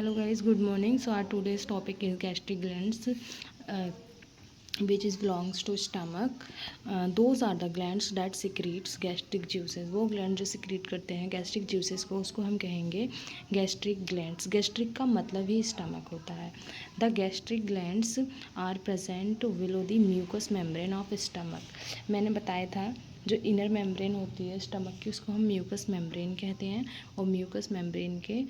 Hello guys, good morning. So our today's topic is gastric glands, which is belongs to stomach. Those are the glands that secretes gastric juices. वो gland जो secrete करते हैं gastric juices को, उसको हम कहेंगे gastric glands. gastric का मतलब ही stomach होता है. The gastric glands are present below the mucous membrane of stomach. मैंने बताया था जो इनर मेम्ब्रेन होती है स्टमक की, उसको हम म्यूकस मेम्ब्रेन कहते हैं, और म्यूकस मेम्ब्रेन के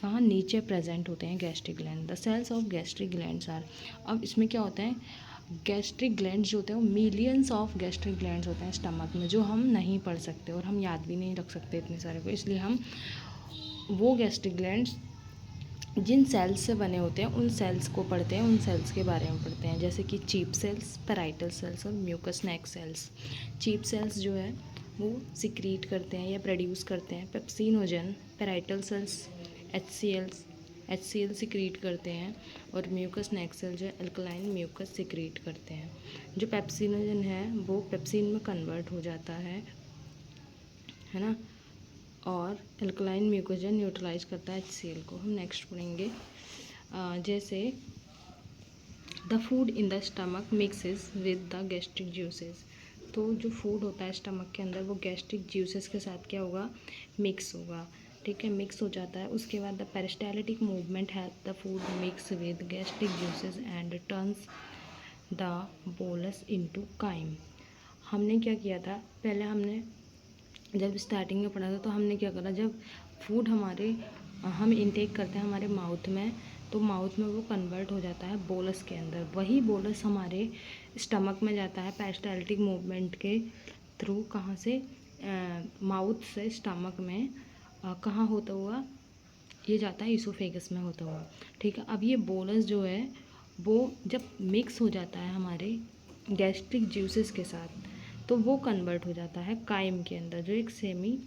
कहाँ नीचे प्रेजेंट होते हैं gastric gland. The cells of gastric glands are. अब इसमें क्या होता है, गैस्ट्रिक ग्लैंड्स जो होते हैं वो मिलियंस ऑफ गैस्ट्रिक ग्लैंड्स होते हैं स्टमक में, जो हम नहीं पढ़ सकते और हम याद भी नहीं रख सकते इतने सारे को. इसलिए हम वो गैस्ट्रिक ग्लैंड्स जिन सेल्स से बने होते हैं उन सेल्स को पढ़ते हैं, उन सेल्स के बारे में पढ़ते हैं, जैसे कि चीप सेल्स, पैराइटल सेल्स और म्यूकस नेक सेल्स. चीप सेल्स जो है वो सिक्रीट करते हैं या प्रोड्यूस करते हैं pepsinogen. Parietal cells HCl secrete करते हैं, और म्यूकस नेक सेल जो है अल्कलाइन म्यूकस सिक्रीट करते हैं. जो पेप्सिनोजन है वो पेप्सिन में कन्वर्ट हो जाता है ना, और अल्कलाइन म्यूकोजन न्यूट्रलाइज करता है HCl को. हम नेक्स्ट पढ़ेंगे जैसे the food in the stomach mixes with the gastric juices. तो जो फूड होता है स्टमक के अंदर वो गैस्ट्रिक जूसेस के साथ क्या होगा, मिक्स होगा. ठीक है, मिक्स हो जाता है. उसके बाद the peristaltic movement help the food mix with gastric juices and turns the bolus into chyme. हमने क्या किया था, पहले हमने जब स्टार्टिंग में पढ़ा था तो हमने क्या करा, जब फूड हम इनटेक करते हैं हमारे माउथ में, तो माउथ में वो कन्वर्ट हो जाता है बोलस के अंदर. वही बोलस हमारे स्टमक में जाता है पेरिस्टाल्टिक मूवमेंट के थ्रू. कहाँ से, माउथ से स्टमक में कहाँ होता हुआ, ये जाता है ईसोफेगस में होता हुआ. ठीक है, अब ये बोलस जो है वो जब मिक्स हो जाता है हमारे गैस्ट्रिक जूसेस के साथ, तो वो कन्वर्ट हो जाता है काइम के अंदर, जो एक सेमी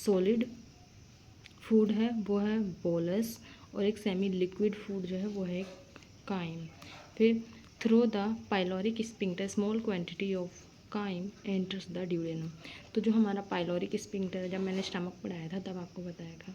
सॉलिड फूड है वो है बोलस, और एक सेमी लिक्विड फूड जो है वो है काइम. फिर through the pyloric sphincter small quantity of chyme enters the duodenum. तो जो हमारा पाइलोरिक स्पिंक्टर है, जब मैंने स्टमक पढ़ाया था तब आपको बताया था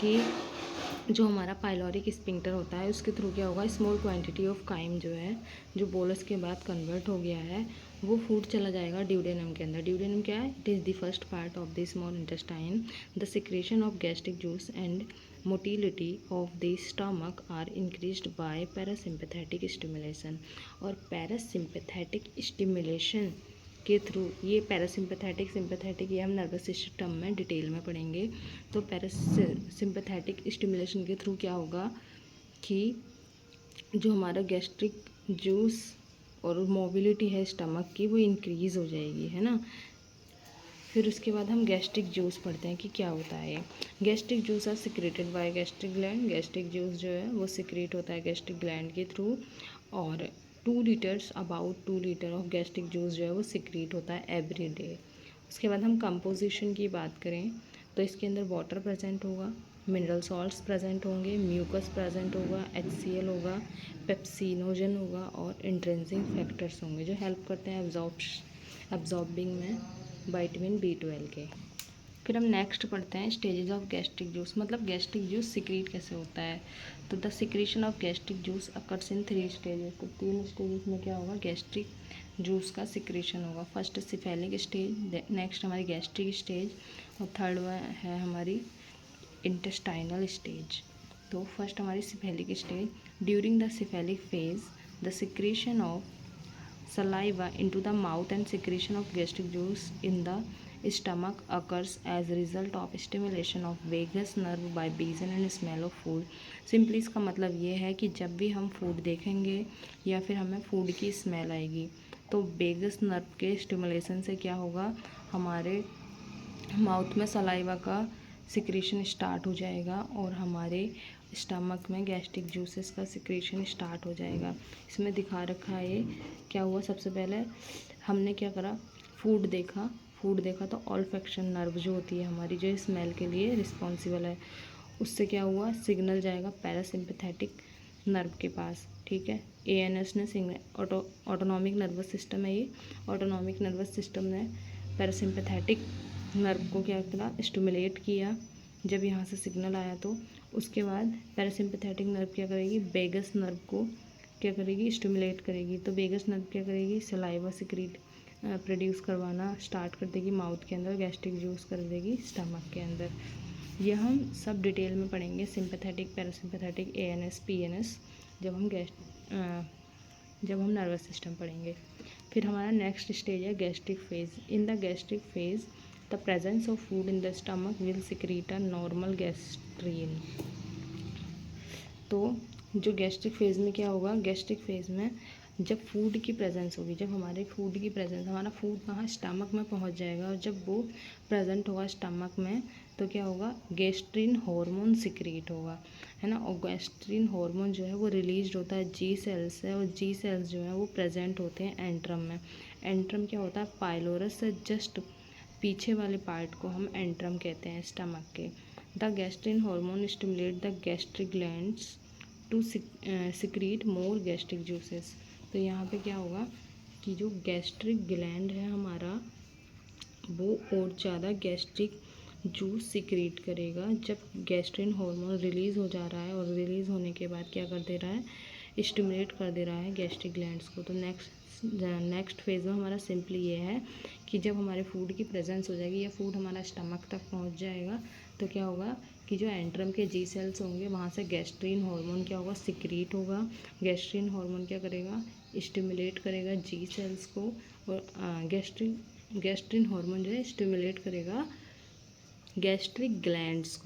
कि जो हमारा पाइलोरिक स्पिंक्टर होता है उसके थ्रू क्या होगा, स्मॉल क्वांटिटी ऑफ काइम जो है, जो बोलस के बाद कन्वर्ट हो गया है, वो फूड चला जाएगा ड्यूडेनम के अंदर. ड्यूडेनम क्या है, it is the first part of the small intestine. The secretion of gastric juice and motility of the stomach are increased by parasympathetic stimulation. और पैरासिम्पैथेटिक स्टिमुलेशन के थ्रू, ये पैरासिम्पैथेटिक सिम्पैथेटिक ये हम nervous system में detail में पढ़ेंगे. तो parasympathetic stimulation के थ्रू क्या होगा कि जो हमारा गैस्ट्रिक जूस और मोबिलिटी है स्टमक की वो इंक्रीज़ हो जाएगी, है ना. फिर उसके बाद हम गैस्ट्रिक जूस पढ़ते हैं कि क्या होता है. Gastric juice are secreted by gastric gland. Gastric juice जो है वो सिक्रेट होता है गैस्ट्रिक ग्लैंड के थ्रू, और 2 लीटर ऑफ गैस्ट्रिक जूस जो है वो सिक्रेट होता है एवरी डे. उसके बाद हम कंपोजिशन की बात करें तो इसके अंदर वाटर प्रेजेंट होगा, मिनरल सॉल्ट्स प्रेजेंट होंगे, म्यूकस प्रेजेंट होगा, HCl होगा, पेप्सिनोजन होगा, और इंट्रिंसिक फैक्टर्स होंगे जो हेल्प करते हैं एब्जॉर्बिंग में विटामिन B12 के. फिर हम नेक्स्ट पढ़ते हैं स्टेजेस ऑफ गैस्ट्रिक जूस, मतलब गैस्ट्रिक जूस सिक्रीट कैसे होता है. तो the secretion of gastric juice occurs in 3 stages. तो 3 स्टेजेस में क्या होगा, गैस्ट्रिक जूस का सिक्रेशन होगा. फर्स्ट सिफेलिक स्टेज, नेक्स्ट हमारी गैस्ट्रिक स्टेज, और थर्ड है हमारी इंटेस्टाइनल स्टेज. तो फर्स्ट हमारी cephalic stage. During the cephalic phase the secretion of saliva into the mouth and secretion of gastric juice in the stomach occurs as a result of stimulation of vagus nerve by vision and smell of food. Simply इसका मतलब ये है कि जब भी हम food देखेंगे या फिर हमें फूड की स्मेल आएगी, तो वेगस नर्व के स्टिमुलेशन से क्या होगा, हमारे माउथ में सलाइवा का सिक्रेशन स्टार्ट हो जाएगा, और हमारे स्टमक में गैस्ट्रिक जूसेस का सिक्रेशन स्टार्ट हो जाएगा. इसमें दिखा रखा है ये क्या हुआ. सबसे पहले हमने क्या करा, फूड देखा तो ऑल्फैक्शन नर्व जो होती है हमारी, जो स्मेल के लिए रिस्पॉन्सिबल है, उससे क्या हुआ, सिग्नल जाएगा पैरासिम्पैथेटिक नर्व के पास. ठीक है, ANS ने सिग्नल, ऑटोनॉमिक नर्वस सिस्टम है ये, ऑटोनॉमिक नर्वस सिस्टम ने पैरासिम्पैथेटिक नर्व को क्या करा, स्टिमुलेट किया. जब यहाँ से सिग्नल आया तो उसके बाद पैरासिम्पैथेटिक नर्व क्या करेगी, वेगस नर्व को क्या करेगी, स्टिमुलेट करेगी। तो वेगस नर्व क्या करेगी, सलाइवा सिक्रीट प्रोड्यूस करवाना स्टार्ट कर देगी माउथ के अंदर, गैस्ट्रिक जूस कर देगी स्टमक के अंदर। यह हम सब डिटेल में पढ़ेंगे, सिंपैथेटिक, पैरासिम्पैथेटिक, एएनएस, पीएनएस, जब हम नर्वस सिस्टम पढ़ेंगे। फिर हमारा नेक्स्ट स्टेज है gastric phase. In the gastric phase the presence of food in the stomach will secrete a normal gastrin. तो जो गैस्ट्रिक फेज में क्या होगा, गैस्ट्रिक फेज में जब फूड की प्रेजेंस होगी, जब हमारे फूड की प्रेजेंस, हमारा फूड कहाँ, स्टमक में पहुंच जाएगा, और जब वो प्रेजेंट होगा स्टमक में तो क्या होगा, गैस्ट्रिन हार्मोन सिक्रीट होगा, है ना। और गैस्ट्रिन हार्मोन जो है वो रिलीज होता है जी सेल्स से, और जी सेल्स जो है वो प्रेजेंट होते हैं एंट्रम में। एंट्रम क्या होता है, पाइलोरस से जस्ट पीछे वाले पार्ट को हम एंट्रम कहते हैं स्टमक के। The gastrin hormone stimulate the gastric glands to secrete more gastric juices. तो यहाँ पे क्या होगा कि जो गैस्ट्रिक ग्लैंड है हमारा वो और ज़्यादा गैस्ट्रिक जूस सिक्रीट करेगा जब गैस्ट्रिन हार्मोन रिलीज़ हो जा रहा है, और रिलीज़ होने के बाद क्या कर दे रहा है, स्टिमुलेट कर दे रहा है गैस्ट्रिक ग्लैंड्स को। तो नेक्स्ट फेज़ में हमारा सिंपली ये है कि जब हमारे फूड की प्रेजेंस हो जाएगी या फूड हमारा स्टमक तक पहुंच जाएगा तो क्या होगा कि जो एंट्रम के जी सेल्स होंगे वहाँ से गैस्ट्रिन हार्मोन क्या होगा, सिक्रीट होगा। गैस्ट्रिन हार्मोन क्या करेगा, स्टिमुलेट करेगा जी सेल्स को, और गैस्ट्रिन हार्मोन जो है स्टिमुलेट करेगा गैस्ट्रिक ग्लैंड्स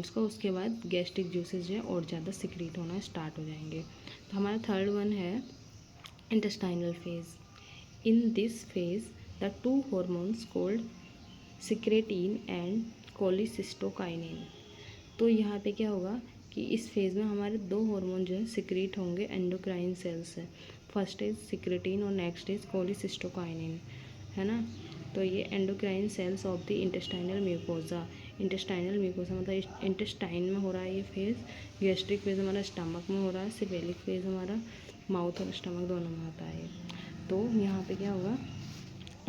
को। उसके बाद गैस्ट्रिक जूसेस जो है और ज़्यादा सिक्रीट होना स्टार्ट हो जाएंगे। तो हमारा थर्ड वन है intestinal phase. In this phase the two hormones called secretin and cholecystokinin. तो यहाँ पे क्या होगा कि इस फेज़ में हमारे दो हार्मोन जो है सिक्रीट होंगे एंडोक्राइन सेल्स से। फर्स्ट इज सिक्रेटिन और नेक्स्ट इज कोलिसिस्टोकाइनिन, है ना। तो ये endocrine cells of the intestinal mucosa मतलब इंटेस्टाइन में हो रहा है ये फेज़। गैस्ट्रिक फेज़ हमारा स्टमक में हो रहा है, सिफेलिक फेज़ हमारा माउथ और स्टमक दोनों में होता है। तो यहाँ पे क्या होगा,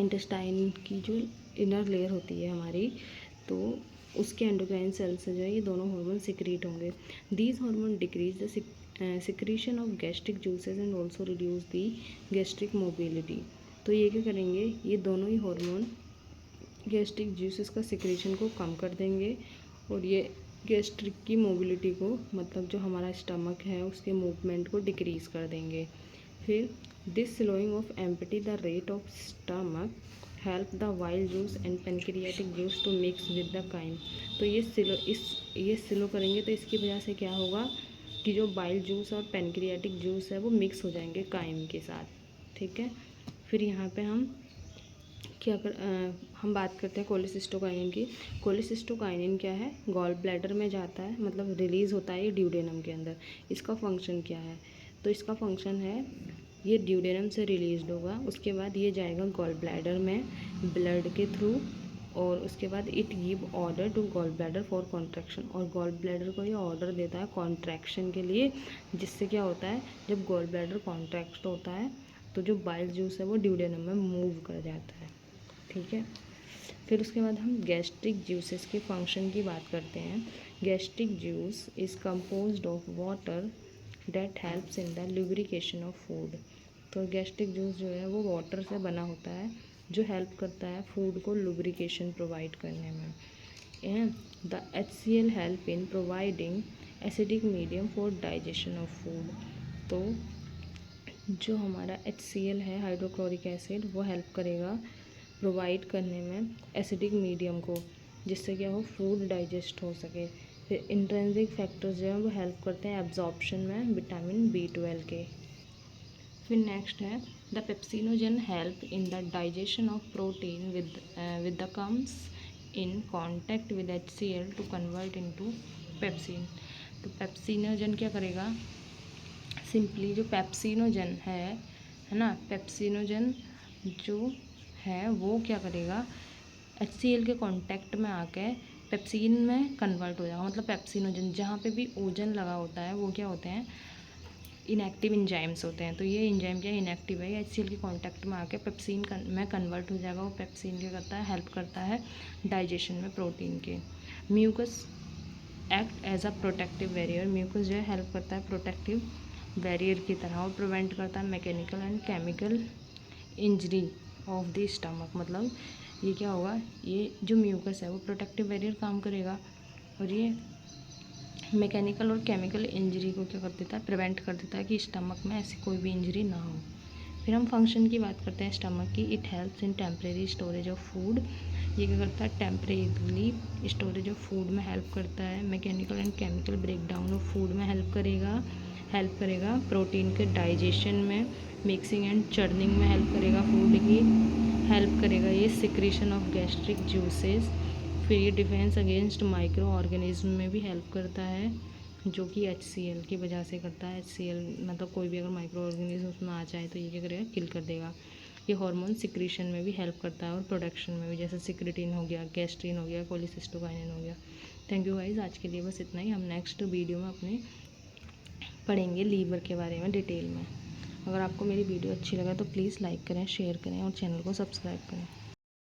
इंटेस्टाइन की जो इनर लेयर होती है हमारी, तो उसके एंडोक्राइन सेल से जो है ये दोनों हार्मोन सिक्रीट होंगे। These hormone decrease the secretion of gastric juices and also reduce the gastric mobility. तो ये क्या करेंगे, ये दोनों ही हार्मोन गैस्ट्रिक जूसेस का सिक्रीशन को कम कर देंगे, और ये गैस्ट्रिक की मोबिलिटी को, मतलब जो हमारा स्टमक है उसके मूवमेंट को डिक्रीज़ कर देंगे। फिर this slowing of empty the rate of stomach help the bile juice and pancreatic juice to mix with the chyme. तो ये स्लो करेंगे तो इसकी वजह से क्या होगा कि जो बाइल जूस और पेनक्रियाटिक जूस है वो मिक्स हो जाएंगे काइम के साथ, ठीक है। फिर यहाँ पे हम बात करते हैं कोलिसिस्टोकाइनिन की। कोलिसिस्टोकाइनिन क्या है, गॉल ब्लैडर में जाता है, मतलब रिलीज़ होता है ये ड्यूडेनम के अंदर। इसका फंक्शन क्या है, तो इसका फंक्शन है ये ड्यूडेनम से रिलीज़ होगा, उसके बाद ये जाएगा गॉल ब्लैडर में ब्लड के थ्रू, और उसके बाद it give order to gall bladder for contraction, और गॉल ब्लैडर को ये ऑर्डर देता है कॉन्ट्रैक्शन के लिए, जिससे क्या होता है जब गॉल ब्लैडर कॉन्ट्रैक्ट होता है तो जो बाइल जूस है वो ड्यूडेनम में मूव कर जाता है, ठीक है। फिर उसके बाद हम गैस्ट्रिक जूसेस के फंक्शन की बात करते हैं। Gastric juice is composed of water that helps in the lubrication of food. तो गैस्ट्रिक जूस जो है वो वाटर से बना होता है जो हेल्प करता है फूड को लुब्रिकेशन प्रोवाइड करने में। The HCl help in providing acidic medium for digestion of food. तो जो हमारा HCl है, हाइड्रोक्लोरिक एसिड, वो हेल्प करेगा प्रोवाइड करने में एसिडिक मीडियम को, जिससे क्या हो, फूड डाइजेस्ट हो सके। फिर इंट्रिंसिक फैक्टर्स जो हैं वो हेल्प करते हैं एब्जॉर्प्शन में विटामिन B12 के। फिर नेक्स्ट है the pepsinogen help in the digestion of protein with the comes in contact with HCl to convert into pepsin. तो पेप्सिनोजन क्या करेगा, सिंपली जो पेप्सिनोजन है ना, पेप्सिनोजन जो है वो क्या करेगा, HCl के कांटेक्ट में आके पेप्सिन में कन्वर्ट हो जाएगा। मतलब पेप्सिनोजन जहाँ पे भी ओजन लगा होता है वो क्या होते हैं, इनएक्टिव इंजाइम्स होते हैं। तो ये इंजाइम क्या इनएक्टिव है, HCl के कांटेक्ट में आके पेप्सिन में कन्वर्ट हो जाएगा। वो पेप्सिन क्या करता है, हेल्प करता है डाइजेशन में प्रोटीन के। Mucus act as a protective barrier. Mucus जो है हेल्प करता है प्रोटेक्टिव बैरियर की तरह और प्रिवेंट करता है mechanical and chemical injury of the stomach. मतलब ये क्या होगा, ये जो म्यूकस है वो प्रोटेक्टिव बैरियर काम करेगा और ये मैकेनिकल और केमिकल इंजरी को क्या कर देता है, प्रिवेंट कर देता है कि स्टमक में ऐसी कोई भी इंजरी ना हो। फिर हम फंक्शन की बात करते हैं स्टमक की। It helps in temporary storage of food. ये क्या करता है, टेम्परेरी स्टोरेज ऑफ फूड में हेल्प करता है। Mechanical and chemical breakdown of food में हेल्प करेगा प्रोटीन के डाइजेशन में, मिक्सिंग एंड चर्निंग में हेल्प करेगा फूड की, हेल्प करेगा ये सिक्रीशन ऑफ गैस्ट्रिक जूसेस। फिर ये डिफेंस अगेंस्ट माइक्रो ऑर्गेनिज्म में भी हेल्प करता है, जो कि HCl की वजह से करता है। HCl मतलब कोई भी अगर माइक्रो ऑर्गेनिज्म उसमें आ जाए तो ये क्या करेगा, किल कर देगा। ये हार्मोन सिक्रीशन में भी हेल्प करता है और प्रोडक्शन में भी, जैसे सिक्रेटिन हो गया, गैस्ट्रिन हो गया, कोलिसिस्टोकाइनिन हो गया। थैंक यू गाइज, आज के लिए बस इतना ही। हम नेक्स्ट वीडियो में अपने पढ़ेंगे लीवर के बारे में डिटेल में। अगर आपको मेरी वीडियो अच्छी लगे तो प्लीज़ लाइक करें, शेयर करें और चैनल को सब्सक्राइब करें।